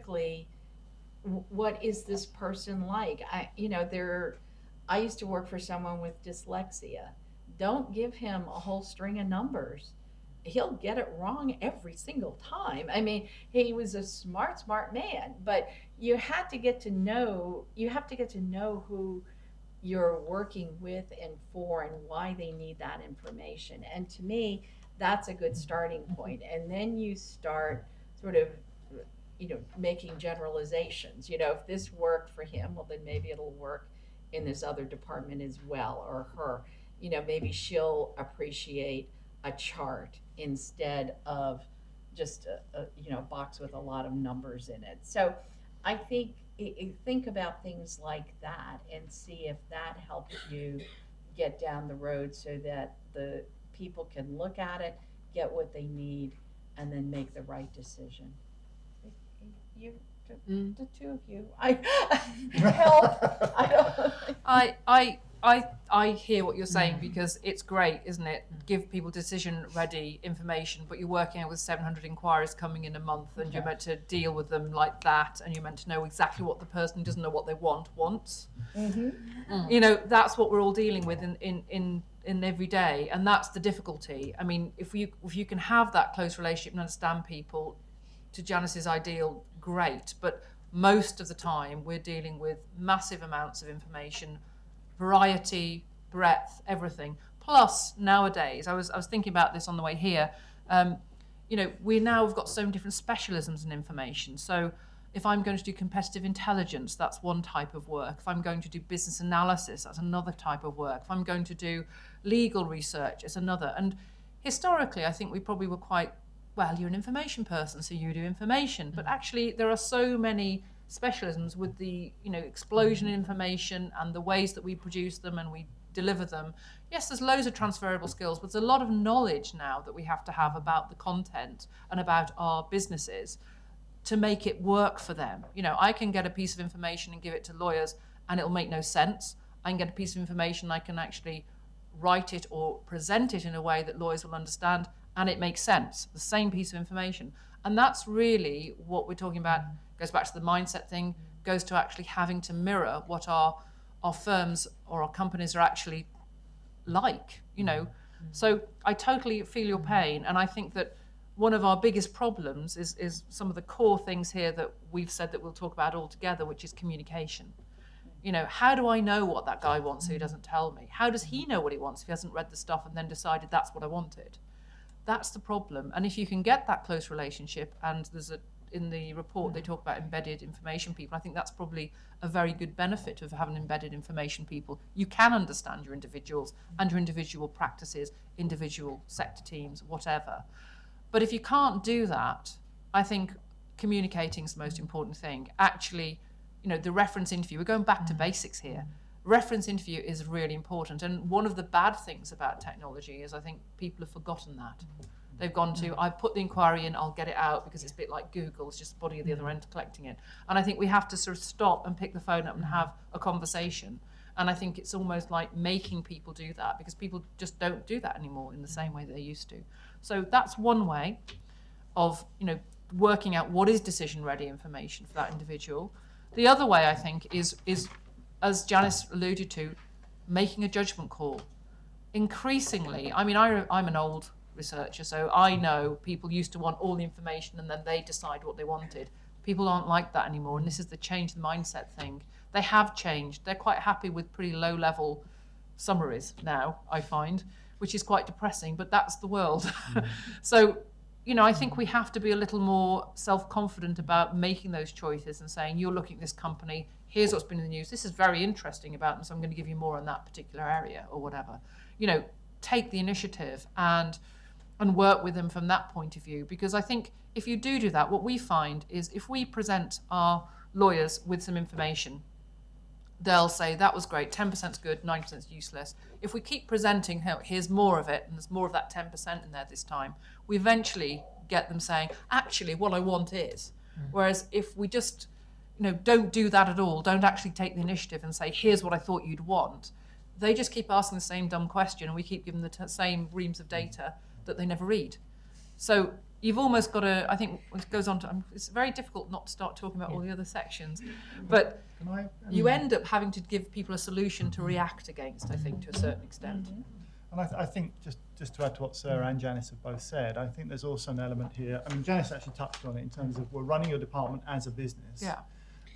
specifically, what is this person like? I used to work for someone with dyslexia. Don't give him a whole string of numbers. He'll get it wrong every single time. I mean, he was a smart man, but you have to get to know who you're working with and for and why they need that information. And to me, that's a good starting point. And then you start sort of, making generalizations. If this worked for him, well, then maybe it'll work in this other department as well, or her. Maybe she'll appreciate a chart instead of just a box with a lot of numbers in it. So I think about things like that and see if that helps you get down the road so that the people can look at it, get what they need, and then make the right decision. You, the two of you, I help. I don't. I hear what you're saying, because it's great, isn't it? Give people decision-ready information, but you're working out with 700 inquiries coming in a month, and you're meant to deal with them like that, and you're meant to know exactly what the person who doesn't know what they wants. That's what we're all dealing with in every day, and that's the difficulty. I mean, if you can have that close relationship and understand people, to Janice's ideal, great, but most of the time we're dealing with massive amounts of information, variety, breadth, everything. Plus, nowadays, I was thinking about this on the way here. We now have got so many different specialisms in information. So, if I'm going to do competitive intelligence, that's one type of work. If I'm going to do business analysis, that's another type of work. If I'm going to do legal research, it's another. And historically, I think we probably were quite, well, you're an information person, so you do information. But actually, there are so many specialisms with the explosion in information and the ways that we produce them and we deliver them. Yes, there's loads of transferable skills, but there's a lot of knowledge now that we have to have about the content and about our businesses to make it work for them. I can get a piece of information and give it to lawyers and it'll make no sense. I can get a piece of information, I can actually write it or present it in a way that lawyers will understand, and it makes sense, the same piece of information. And that's really what we're talking about. Goes back to the mindset thing, goes to actually having to mirror what our firms or our companies are actually like, So I totally feel your pain, and I think that one of our biggest problems is some of the core things here that we've said that we'll talk about all together, which is communication. How do I know what that guy wants who doesn't tell me? How does he know what he wants if he hasn't read the stuff and then decided that's what I wanted? That's the problem. And if you can get that close relationship, and in the report they talk about embedded information people, I think that's probably a very good benefit of having embedded information people. You can understand your individuals and your individual practices, individual sector teams, whatever. But if you can't do that, I think communicating is the most important thing. Actually, the reference interview, we're going back to basics here. Reference interview is really important. And one of the bad things about technology is I think people have forgotten that. They've gone to, I put the inquiry in, I'll get it out, because it's a bit like Google, it's just the body at the other end collecting it. And I think we have to sort of stop and pick the phone up and have a conversation. And I think it's almost like making people do that, because people just don't do that anymore in the same way that they used to. So that's one way of, working out what is decision-ready information for that individual. The other way, I think, is as Janice alluded to, making a judgment call. Increasingly, I'm an old researcher, so I know people used to want all the information and then they decide what they wanted. People aren't like that anymore, and this is the change the mindset thing. They have changed. They're quite happy with pretty low-level summaries now, I find, which is quite depressing, but that's the world. So, I think we have to be a little more self-confident about making those choices and saying, you're looking at this company, here's what's been in the news, this is very interesting about them, so I'm going to give you more on that particular area or whatever. Take the initiative and work with them from that point of view, because I think if you do that, what we find is if we present our lawyers with some information, they'll say, that was great, 10% is good, 90% is useless. If we keep presenting, here's more of it, and there's more of that 10% in there this time, we eventually get them saying, actually, what I want is. Whereas if we just, don't do that at all, don't actually take the initiative and say, here's what I thought you'd want, they just keep asking the same dumb question, and we keep giving them the same reams of data that they never read. So you've almost got to, I think it goes on to, it's very difficult not to start talking about all the other sections, but you end up having to give people a solution to react against, I think, to a certain extent. And I think just to add to what Sarah and Janice have both said, I think there's also an element here. I mean, Janice actually touched on it in terms of we're running your department as a business,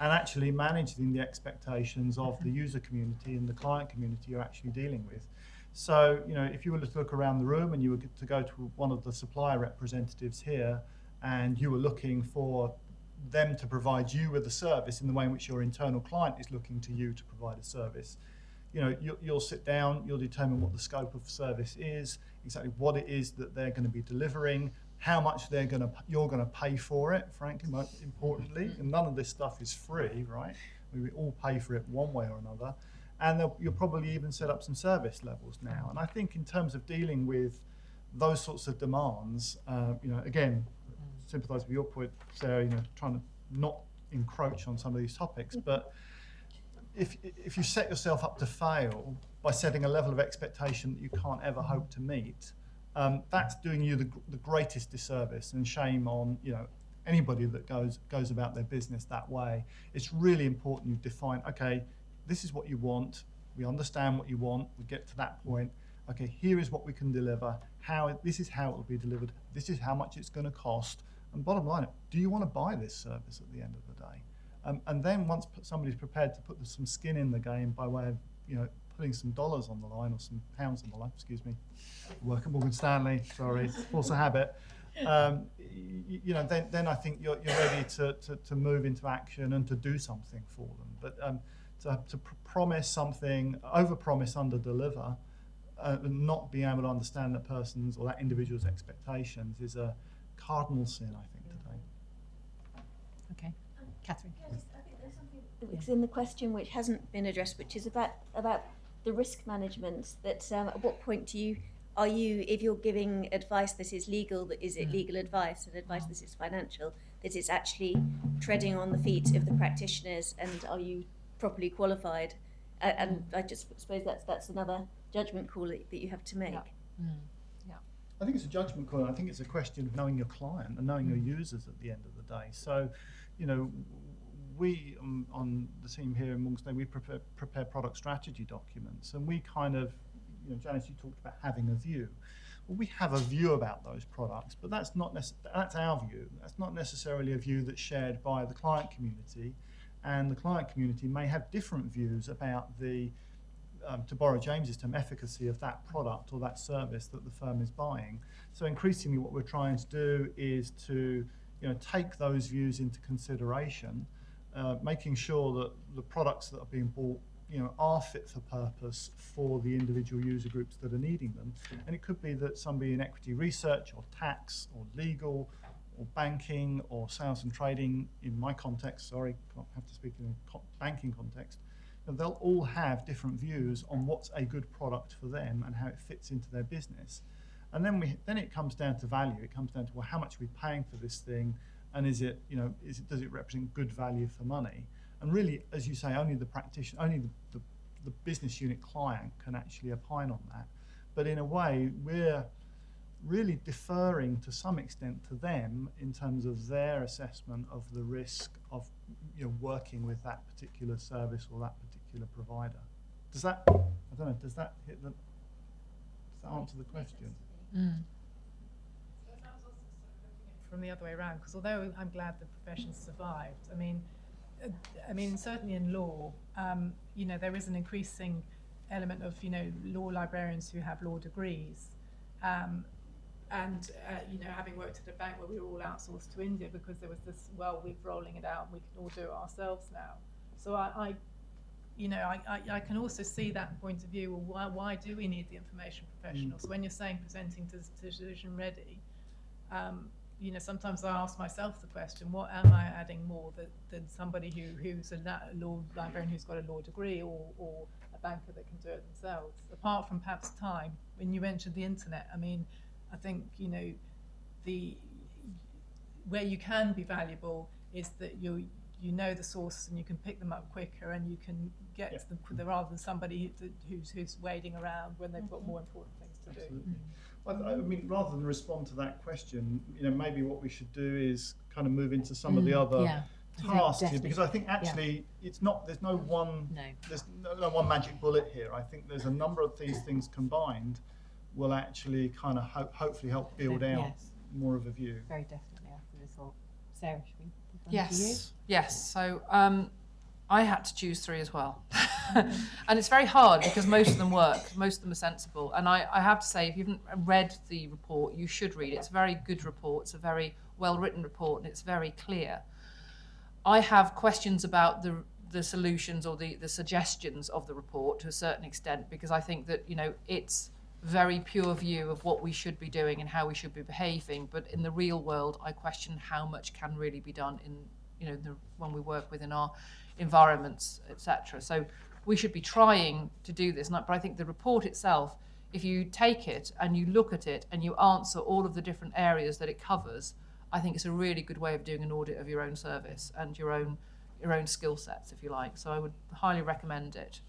and actually managing the expectations of the user community and the client community you're actually dealing with. So, you know, if you were to look around the room and you were to go to one of the supplier representatives here, and you were looking for them to provide you with a service in the way in which your internal client is looking to you to provide a service, you know, you'll sit down, you'll determine what the scope of service is, exactly what it is that they're going to be delivering, how much you're going to pay for it, frankly, most importantly. And none of this stuff is free, right? We all pay for it one way or another. And you'll probably even set up some service levels now. And I think in terms of dealing with those sorts of demands, you know, again, sympathise with your point, Sarah, you know, trying to not encroach on some of these topics, but if you set yourself up to fail by setting a level of expectation that you can't ever hope to meet, that's doing you the greatest disservice, and shame on, you know, anybody that goes about their business that way. It's really important you define, okay, this is what you want, we understand what you want, we get to that point, okay, here is what we can deliver, this is how it will be delivered, this is how much it's going to cost, and bottom line, do you want to buy this service at the end of the day? And then once somebody's prepared to put some skin in the game by way of, you know, putting some dollars on the line or some pounds on the line, excuse me, work at Morgan Stanley, sorry, force of habit, you know, then I think you're ready to move into action and to do something for them. But to promise something, overpromise, underdeliver, and not being able to understand that person's or that individual's expectations is a cardinal sin, I think, today. Okay, Catherine. I think there's something that's in the question which hasn't been addressed, which is about the risk management. That at what point are you, if you're giving advice that is legal, that is it legal advice, and advice that is financial, that it's actually treading on the feet of the practitioners, and are you properly qualified? And I just suppose that's another judgment call that you have to make. I think it's a judgment call. I think it's a question of knowing your client and knowing your users at the end of the day. So, you know, we on the team here in Morgan Stanley, we prepare product strategy documents, and we kind of, you know, Janice, you talked about having a view. Well, we have a view about those products, but that's our view. That's not necessarily a view that's shared by the client community, and the client community may have different views about the to borrow James's term, efficacy of that product or that service that the firm is buying. So increasingly what we're trying to do is to, you know, take those views into consideration, making sure that the products that are being bought, you know, are fit for purpose for the individual user groups that are needing them. And it could be that somebody in equity research or tax or legal or banking or sales and trading, in my context, sorry, can't have to speak in a banking context, they'll all have different views on what's a good product for them and how it fits into their business. And then it comes down to value. It comes down to, well, how much are we paying for this thing, and does it represent good value for money? And really, as you say, only the practitioner, only the business unit client can actually opine on that. But in a way, we're really deferring to some extent to them in terms of their assessment of the risk of, you know, working with that particular service or that particular provider. Does that answer the question? From the other way around, because although I'm glad the profession survived, I mean, certainly in law, you know, there is an increasing element of, you know, law librarians who have law degrees, and you know, having worked at a bank where we were all outsourced to India because there was this, well, we're rolling it out and we can all do it ourselves now. So I can also see that point of view. Well, why do we need the information professionals? When you're saying presenting to decision ready, you know, sometimes I ask myself the question, what am I adding more than somebody who's a law librarian who's got a law degree, or a banker that can do it themselves? Apart from perhaps time. When you mentioned the internet, I mean, I think, you know, where you can be valuable is that you know the source and you can pick them up quicker, and you can get to them quicker, rather than somebody who's wading around when they've got more important things to do. I mean, rather than respond to that question, maybe what we should do is kind of move into some of the other tasks here, because I think actually there's no one magic bullet here. I think there's a number of these things combined will actually kind of hopefully help build out more of a view. Very definitely after this all. Sarah, should we move on to you? Yes. So I had to choose 3 as well. And it's very hard because most of them work, most of them are sensible. And I have to say, if you haven't read the report, you should read it. It's a very good report. It's a very well-written report, and it's very clear. I have questions about the solutions or the suggestions of the report to a certain extent, because I think that, it's very pure view of what we should be doing and how we should be behaving. But in the real world, I question how much can really be done in, when we work within our environments, etc. So we should be trying to do this. But I think the report itself, if you take it and you look at it and you answer all of the different areas that it covers, I think it's a really good way of doing an audit of your own service and your own skill sets, if you like. So I would highly recommend it.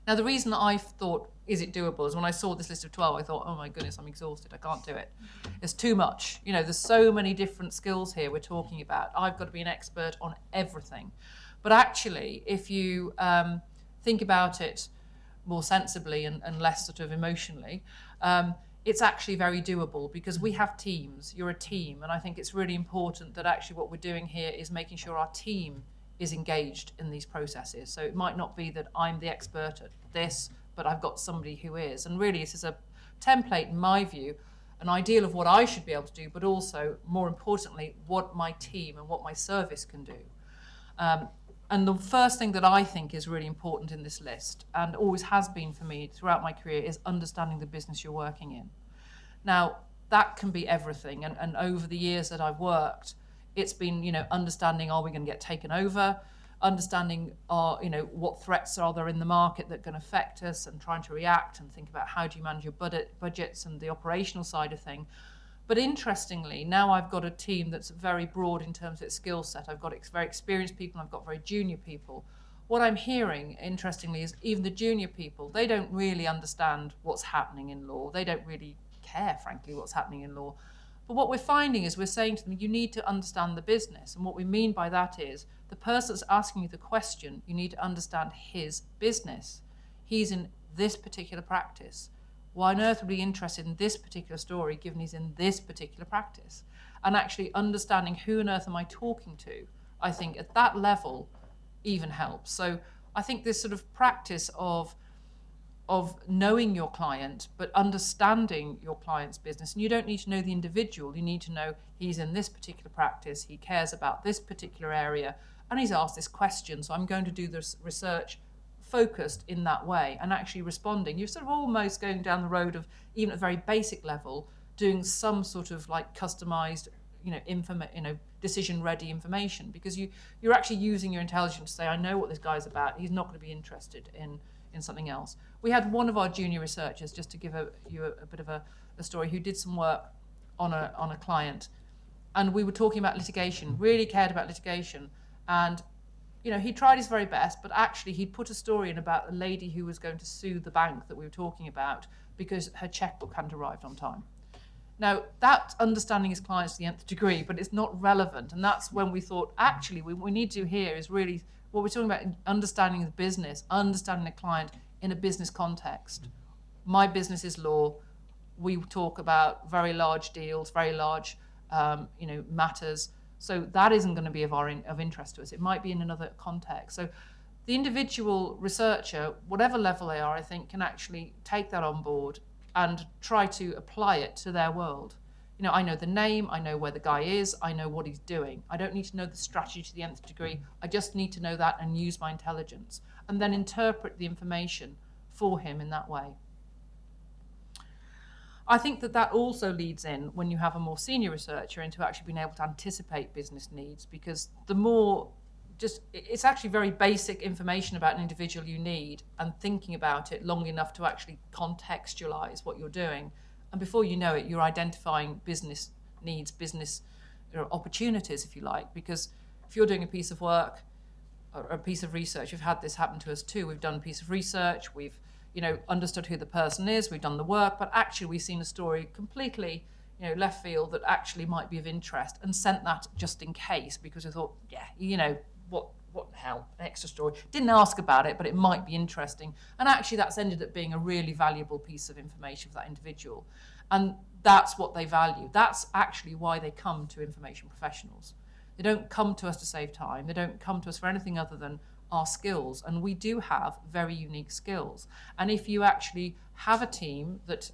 Now, the reason I thought, is it doable, is when I saw this list of 12, I thought, oh my goodness, I'm exhausted. I can't do it. It's too much. There's so many different skills here we're talking about. I've got to be an expert on everything. But actually, if you think about it more sensibly and less sort of emotionally, it's actually very doable, because we have teams. You're a team. And I think it's really important that actually what we're doing here is making sure our team is engaged in these processes. So it might not be that I'm the expert at this, but I've got somebody who is. And really, this is a template, in my view, an ideal of what I should be able to do, but also, more importantly, what my team and what my service can do. And the first thing that I think is really important in this list, and always has been for me throughout my career, is understanding the business you're working in. Now, that can be everything. And over the years that I've worked, it's been, understanding, are we going to get taken over? Understanding, what threats are there in the market that can affect us, and trying to react and think about how do you manage your budgets and the operational side of thing. But interestingly, now I've got a team that's very broad in terms of its skill set. I've got very experienced people, and I've got very junior people. What I'm hearing, interestingly, is even the junior people, they don't really understand what's happening in law. They don't really care, frankly, what's happening in law. But what we're finding is we're saying to them, you need to understand the business. And what we mean by that is the person that's asking you the question, you need to understand his business. He's in this particular practice. Why on earth would we be interested in this particular story given he's in this particular practice? And actually understanding who on earth am I talking to, I think at that level even helps. So I think this sort of practice of knowing your client, but understanding your client's business. And you don't need to know the individual. You need to know he's in this particular practice, he cares about this particular area, and he's asked this question. So I'm going to do this research focused in that way, and actually responding. You're sort of almost going down the road of, even at a very basic level, doing some sort of like customized, decision-ready information, because you're actually using your intelligence to say, I know what this guy's about. He's not going to be interested in something else. We had one of our junior researchers, just to give you a bit of a story, who did some work on a client, and we were talking about litigation, really cared about litigation, and he tried his very best, but actually he'd put a story in about a lady who was going to sue the bank that we were talking about because her checkbook hadn't arrived on time. Now, that understanding his clients to the nth degree, but it's not relevant. And that's when we thought, actually, what we need to do here is really what we're talking about, understanding the business, understanding the client in a business context. My business is law. We talk about very large deals, very large, matters. So that isn't going to be of interest to us. It might be in another context. So the individual researcher, whatever level they are, I think, can actually take that on board and try to apply it to their world. I know the name, I know where the guy is, I know what he's doing. I don't need to know the strategy to the nth degree. I just need to know that and use my intelligence, and then interpret the information for him in that way. I think that also leads in, when you have a more senior researcher, into actually being able to anticipate business needs, because the more it's actually very basic information about an individual you need, and thinking about it long enough to actually contextualize what you're doing. And before you know it, you're identifying business needs, business opportunities, if you like, because if you're doing a piece of work or a piece of research, we've had this happen to us too. We've done a piece of research, we've understood who the person is, we've done the work, but actually we've seen a story completely, left field that actually might be of interest, and sent that just in case, because we thought, what the hell, an extra story. Didn't ask about it, but it might be interesting. And actually that's ended up being a really valuable piece of information for that individual. And that's what they value. That's actually why they come to information professionals. They don't come to us to save time. They don't come to us for anything other than our skills. And we do have very unique skills. And if you actually have a team that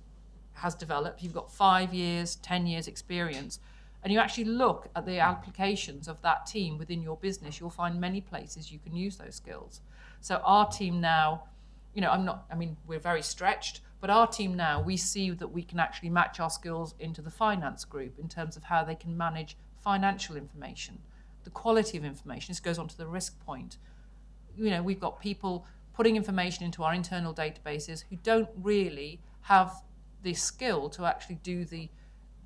has developed, you've got 5 years, 10 years experience, and you actually look at the applications of that team within your business, you'll find many places you can use those skills. So our team now, we're very stretched, but our team now, we see that we can actually match our skills into the finance group in terms of how they can manage financial information, the quality of information. This goes on to the risk point. We've got people putting information into our internal databases who don't really have the skill to actually do the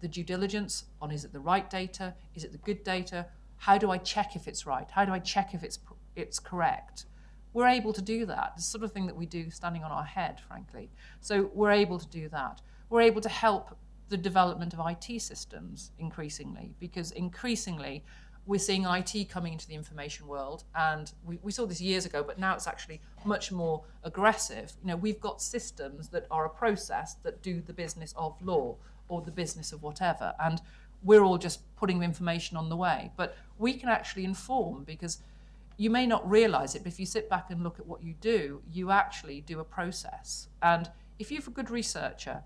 due diligence on, is it the right data? Is it the good data? How do I check if it's right? How do I check if it's correct? We're able to do that. It's the sort of thing that we do standing on our head, frankly. So we're able to do that. We're able to help the development of IT systems increasingly, because increasingly we're seeing IT coming into the information world, and we saw this years ago, but now it's actually much more aggressive. We've got systems that are a process that do the business of law or the business of whatever, and we're all just putting information on the way. But we can actually inform, because you may not realize it, but if you sit back and look at what you do, you actually do a process. And if you're a good researcher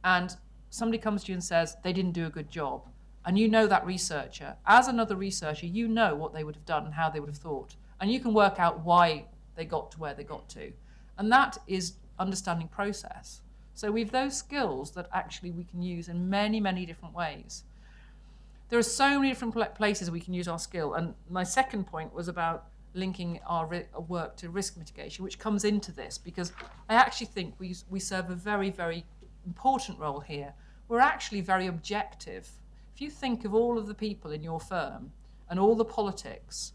and somebody comes to you and says they didn't do a good job, and you know that researcher, as another researcher, you know what they would have done and how they would have thought, and you can work out why they got to where they got to. And that is understanding process. So we've those skills that actually we can use in many, many different ways. There are so many different places we can use our skill. And my second point was about linking our work to risk mitigation, which comes into this, because I actually think we serve a very, very important role here. We're actually very objective. If you think of all of the people in your firm and all the politics,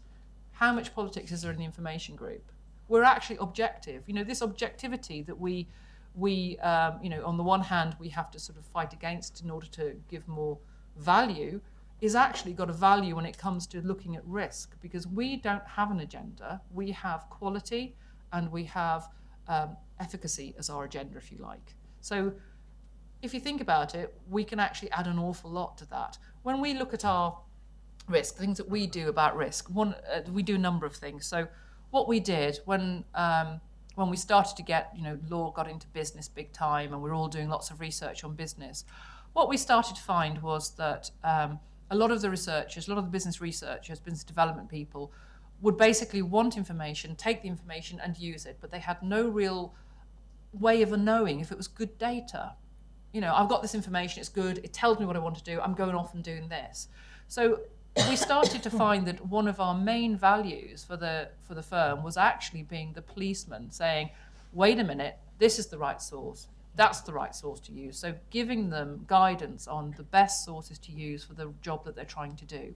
how much politics is there in the information group? We're actually objective. This objectivity that we on the one hand, we have to sort of fight against in order to give more value, is actually got a value when it comes to looking at risk, because we don't have an agenda. We have quality and we have efficacy as our agenda, if you like. So if you think about it, we can actually add an awful lot to that. When we look at our risk, things that we do about risk, we do a number of things. So what we did when we started to get, law got into business big time, and we're all doing lots of research on business, what we started to find was that a lot of the researchers, a lot of the business researchers, business development people, would basically want information, take the information and use it, but they had no real way of knowing if it was good data. I've got this information, it's good, it tells me what I want to do, I'm going off and doing this. So we started to find that one of our main values for the firm was actually being the policeman, saying, wait a minute, this is the right source, that's the right source to use. So giving them guidance on the best sources to use for the job that they're trying to do.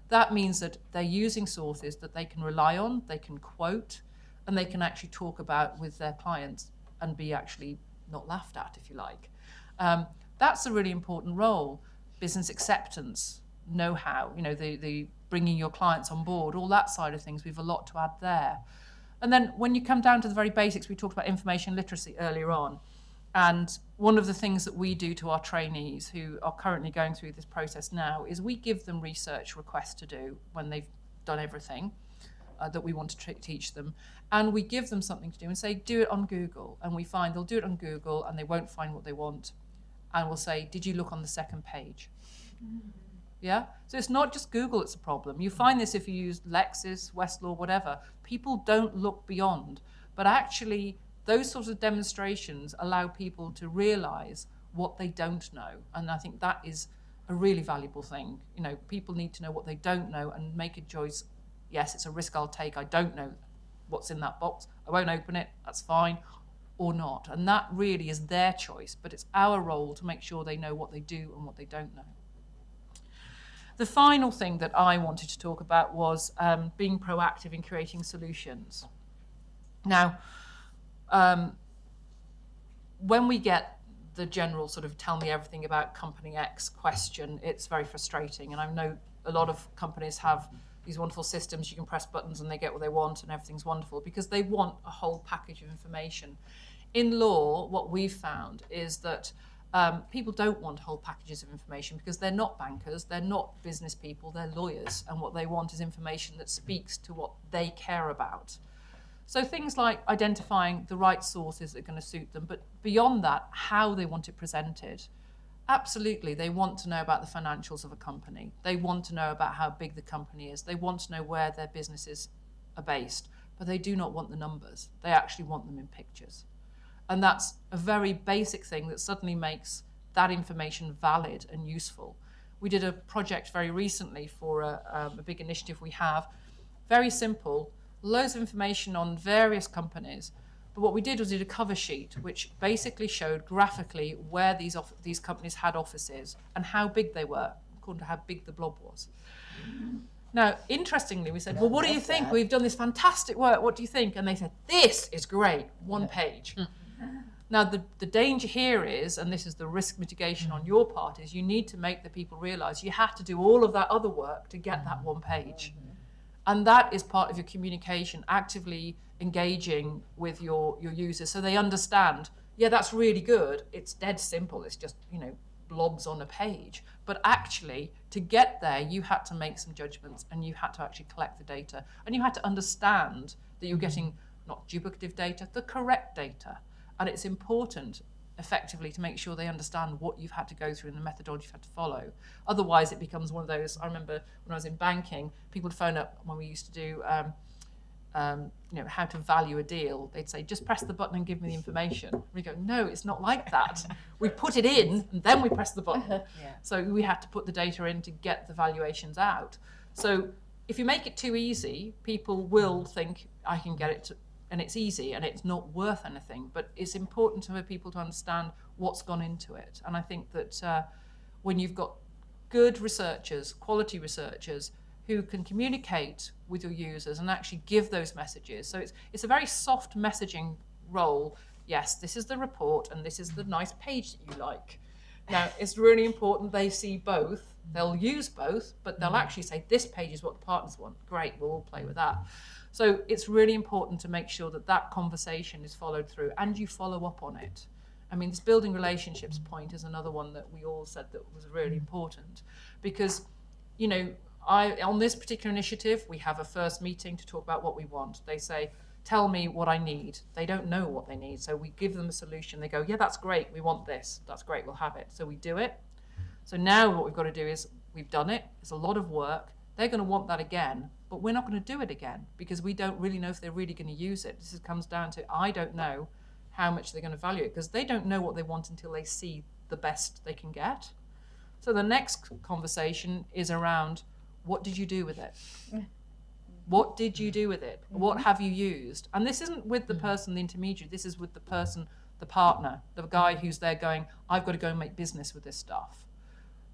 That means that they're using sources that they can rely on, they can quote, and they can actually talk about with their clients and be actually not laughed at, if you like. That's a really important role. Business acceptance, know-how, the bringing your clients on board, all that side of things, we've a lot to add there. And then when you come down to the very basics, we talked about information literacy earlier on. And one of the things that we do to our trainees who are currently going through this process now is we give them research requests to do when they've done everything that we want to teach them. And we give them something to do and say, do it on Google. And we find they'll do it on Google and they won't find what they want. And we'll say, did you look on the second page? Yeah? So it's not just Google that's a problem. You find this if you use Lexis, Westlaw, whatever. People don't look beyond. But actually, those sorts of demonstrations allow people to realize what they don't know. And I think that is a really valuable thing. People need to know what they don't know and make a choice. Yes, it's a risk I'll take. I don't know what's in that box. I won't open it. That's fine. Or not. And that really is their choice. But it's our role to make sure they know what they do and what they don't know. The final thing that I wanted to talk about was being proactive in creating solutions. Now, when we get the general sort of tell me everything about company X question, it's very frustrating. And I know a lot of companies have these wonderful systems, you can press buttons and they get what they want and everything's wonderful, because they want a whole package of information. In law, what we've found is that people don't want whole packages of information because they're not bankers, they're not business people, they're lawyers, and what they want is information that speaks to what they care about. So things like identifying the right sources that are going to suit them, but beyond that, how they want it presented. Absolutely, they want to know about the financials of a company. They want to know about how big the company is. They want to know where their businesses are based, but they do not want the numbers. They actually want them in pictures. And that's a very basic thing that suddenly makes that information valid and useful. We did a project very recently for a big initiative we have, very simple, loads of information on various companies. But what we did was did a cover sheet which basically showed graphically where these companies had offices and how big they were, according to how big the blob was. Now, interestingly, we said, well, what do you think? We've done this fantastic work. What do you think? And they said, this is great, 1 page. Now, the danger here is, and this is the risk mitigation on your part, is you need to make the people realise you have to do all of that other work to get that 1 page. And that is part of your communication, actively engaging with your users so they understand, yeah, that's really good. It's dead simple. It's just, blobs on a page. But actually, to get there, you had to make some judgments and you had to actually collect the data. And you had to understand that you're getting not duplicative data, the correct data. And it's important, effectively, to make sure they understand what you've had to go through and the methodology you've had to follow. Otherwise, it becomes one of those, I remember when I was in banking, people would phone up when we used to do how to value a deal. They'd say, just press the button and give me the information. We go, no, it's not like that. We put it in and then we press the button. Yeah. So we had to put the data in to get the valuations out. So if you make it too easy, people will think, I can get it and it's easy and it's not worth anything. But it's important for people to understand what's gone into it. And I think that when you've got good researchers, quality researchers, who can communicate with your users and actually give those messages. So it's a very soft messaging role. Yes, this is the report and this is the nice page that you like. Now, it's really important they see both. They'll use both, but they'll actually say, this page is what the partners want. Great, we'll all play with that. So it's really important to make sure that that conversation is followed through and you follow up on it. I mean, this building relationships point is another one that we all said that was really important because, on this particular initiative, we have a first meeting to talk about what we want. They say, tell me what I need. They don't know what they need. So we give them a solution. They go, yeah, that's great. We want this. That's great. We'll have it. So we do it. So now what we've got to do is we've done it. It's a lot of work. They're going to want that again, but we're not going to do it again because we don't really know if they're really going to use it. This comes down to, I don't know how much they're going to value it because they don't know what they want until they see the best they can get. So the next conversation is around, what did you do with it? What did you do with it? What have you used? And this isn't with the person, the intermediary, this is with the person, the partner, the guy who's there going, I've got to go and make business with this stuff.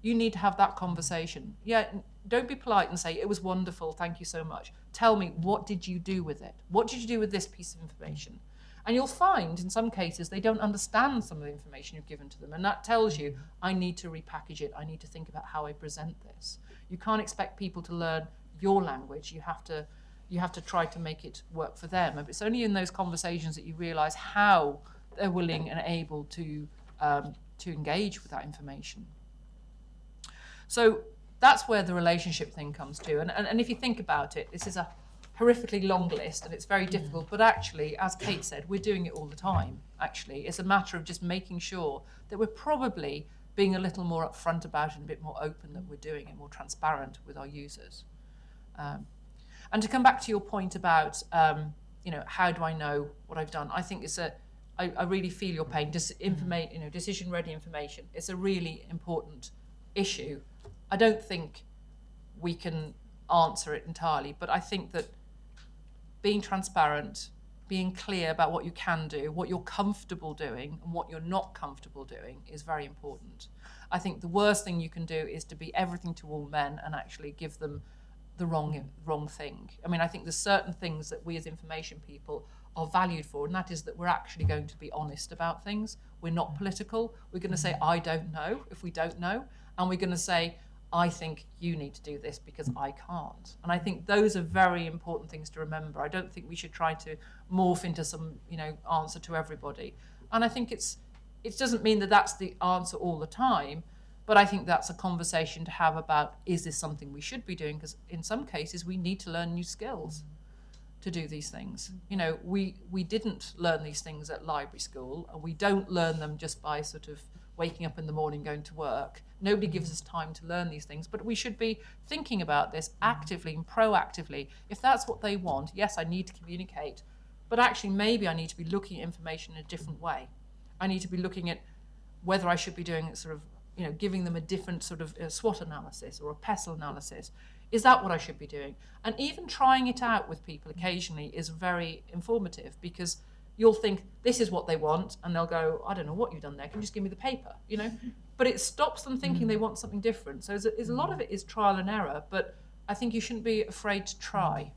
You need to have that conversation. Yeah, don't be polite and say, it was wonderful, thank you so much. Tell me, what did you do with it? What did you do with this piece of information? And you'll find, in some cases, they don't understand some of the information you've given to them. And that tells you, I need to repackage it. I need to think about how I present this. You can't expect people to learn your language. You have to try to make it work for them. And it's only in those conversations that you realise how they're willing and able to engage with that information. So that's where the relationship thing comes to. And if you think about it, this is a horrifically long list and it's very difficult, but actually, as Kate said, we're doing it all the time, actually. It's a matter of just making sure that we're probably being a little more upfront about it and a bit more open that we're doing it, more transparent with our users. And to come back to your point about, how do I know what I've done? I think I really feel your pain. Decision-ready information. It's a really important issue. I don't think we can answer it entirely, but I think that being transparent, being clear about what you can do, what you're comfortable doing, and what you're not comfortable doing is very important. I think the worst thing you can do is to be everything to all men and actually give them the wrong thing. I mean, I think there's certain things that we as information people are valued for, and that is that we're actually going to be honest about things. We're not political. We're going to say, I don't know, if we don't know, and we're going to say, I think you need to do this because I can't. And I think those are very important things to remember. I don't think we should try to morph into some, answer to everybody. And I think it doesn't mean that that's the answer all the time, but I think that's a conversation to have about, is this something we should be doing? Because in some cases, we need to learn new skills to do these things. We didn't learn these things at library school, and we don't learn them just by sort of waking up in the morning, going to work. Nobody gives us time to learn these things, but we should be thinking about this actively and proactively. If that's what they want, yes, I need to communicate, but actually maybe I need to be looking at information in a different way. I need to be looking at whether I should be doing sort of, giving them a different sort of SWOT analysis or a PESTLE analysis. Is that what I should be doing? And even trying it out with people occasionally is very informative, because you'll think this is what they want, and they'll go, I don't know what you've done there. Can you just give me the paper? But it stops them thinking they want something different. So a lot of it is trial and error, but I think you shouldn't be afraid to try.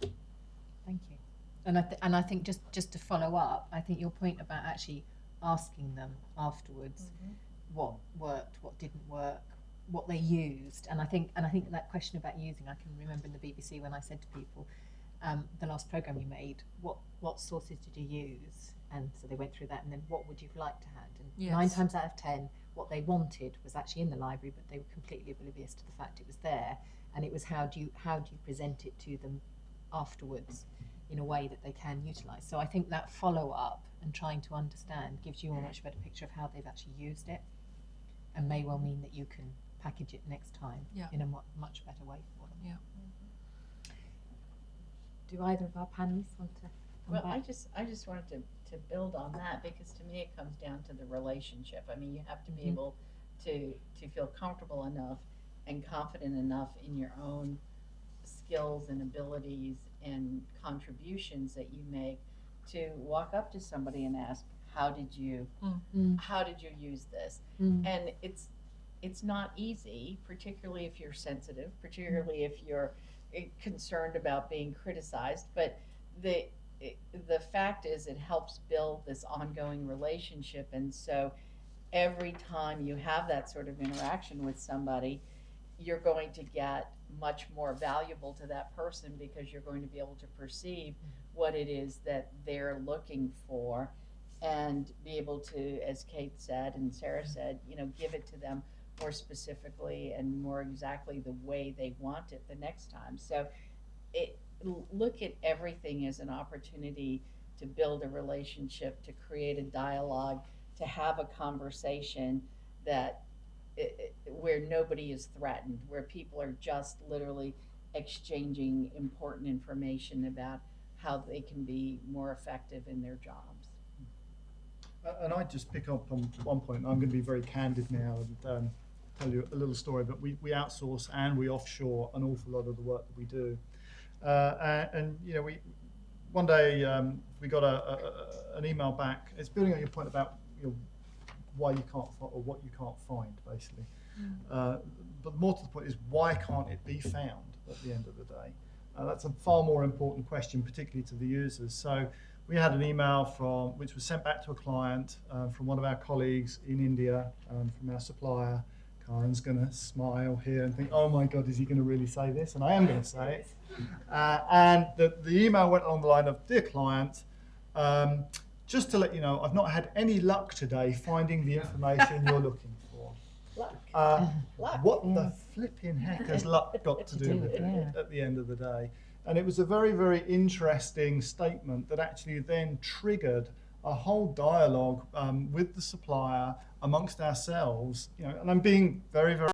Thank you. And I think just to follow up, I think your point about actually asking them afterwards what worked, what didn't work, what they used, and I think that question about using, I can remember in the BBC when I said to people, the last programme you made, what sources did you use? And so they went through that, and then what would you like to have? And Yes. 9 times out of 10, what they wanted was actually in the library, but they were completely oblivious to the fact it was there. And it was how do you present it to them afterwards in a way that they can utilise. So I think that follow up and trying to understand gives you a much better picture of how they've actually used it, and may well mean that you can package it next time in a much better way for them. Yeah. Do either of our panelists want to come Well, back? I just wanted to build on that, because to me it comes down to the relationship. I mean, you have to be able to feel comfortable enough and confident enough in your own skills and abilities and contributions that you make to walk up to somebody and ask, how did you use this? And it's not easy, particularly if you're sensitive, particularly if you're concerned about being criticized, but the fact is it helps build this ongoing relationship. And so every time you have that sort of interaction with somebody, you're going to get much more valuable to that person, because you're going to be able to perceive what it is that they're looking for, and be able to, as Kate said and Sarah said, give it to them more specifically and more exactly the way they want it the next time. So look at everything as an opportunity to build a relationship, to create a dialogue, to have a conversation that where nobody is threatened, where people are just literally exchanging important information about how they can be more effective in their jobs. And I just pick up on one point. I'm going to be very candid now and tell you a little story. But we outsource and we offshore an awful lot of the work that we do. And we one day we got an email back. It's building on your point about why you can't or what you can't find, basically. But more to the point is, why can't it be found at the end of the day? That's a far more important question, particularly to the users. So we had an email which was sent back to a client from one of our colleagues in India, from our supplier. Karen's going to smile here and think, oh my God, is he going to really say this? And I am going to say it. And the email went along the line of, dear client, just to let you know, I've not had any luck today finding the information you're looking for. Luck. What the flipping heck has luck got to do with it at the end of the day? And it was a very, very interesting statement that actually then triggered a whole dialogue with the supplier amongst ourselves. And I'm being very, very